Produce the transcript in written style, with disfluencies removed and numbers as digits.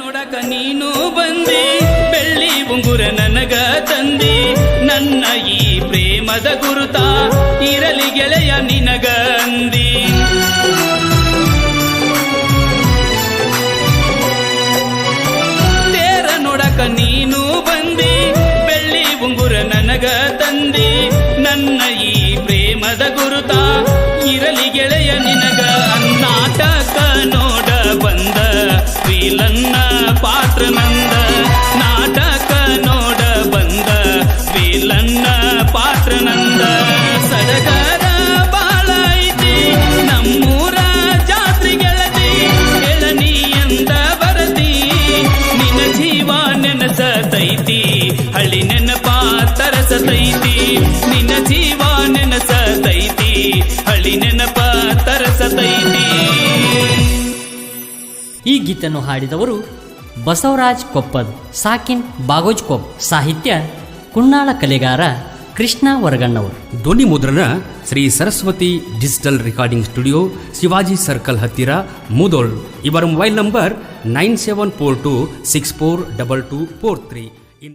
ನೋಡಕ ನೀನು ಬಂದಿ, ಬೆಳ್ಳಿ ಉಂಗುರ ನನಗ ತಂದಿ, ನನ್ನ ಈ ಪ್ರೇಮದ ಗುರುತ ಇರಲಿ ಗೆಳೆಯ ನಿನಗ ಅಂದಿ. ತೇರ ನೋಡಕ ನೀನು ಬಂದಿ, ಬೆಳ್ಳಿ ಉಂಗುರ ನನಗ ತಂದಿ, ನನ್ನ ಈ ಪ್ರೇಮದ ಗುರುತ ಇರಲಿ ಗೆಳೆಯ ನಿನಗ. ನಾಟಕ ನೋಡ ಬಂದ ವಿಲನ್ನ ಪಾತ್ರ ನಂದ, ನಾಟಕ ನೋಡ ಬಂದ ವಿಲನ್ನ ಪಾತ್ರ ನಂದ. ಸಡಗರ ಬಾಳ ಐತಿ ನಮ್ಮೂರ ಜಾತ್ರೆ ಗೆಳತಿ, ಎಳನಿ ಎಂದ ಬರತಿ, ನಿನ್ನ ಜೀವ ನೆನಸತೈತಿ, ಹಳ್ಳಿ ನೆನಪ ತರಸತೈತಿ, ನಿನ್ನ ಜೀವ ನೆನಸತೈತಿ, ಹಳ್ಳಿ ನೆನಪ ತರಸತೈತಿ. ಈ ಗೀತನ್ನು ಹಾಡಿದವರು ಬಸವರಾಜ್ ಕೊಪ್ಪದ್, ಸಾಕಿನ್ ಬಾಗೋಜ್ ಕೊಪ್, ಸಾಹಿತ್ಯ ಕುಣ್ಣಾಳ ಕಲೆಗಾರ ಕೃಷ್ಣ ವರಗಣ್ಣವರು. ಧ್ವನಿ ಮುದ್ರಣ Shri Saraswati digital recording studio, Shivaji circle ಹತ್ತಿರ, ಮುದೋಳ್. ಇವರ ಮೊಬೈಲ್ ನಂಬರ್ 9742642243.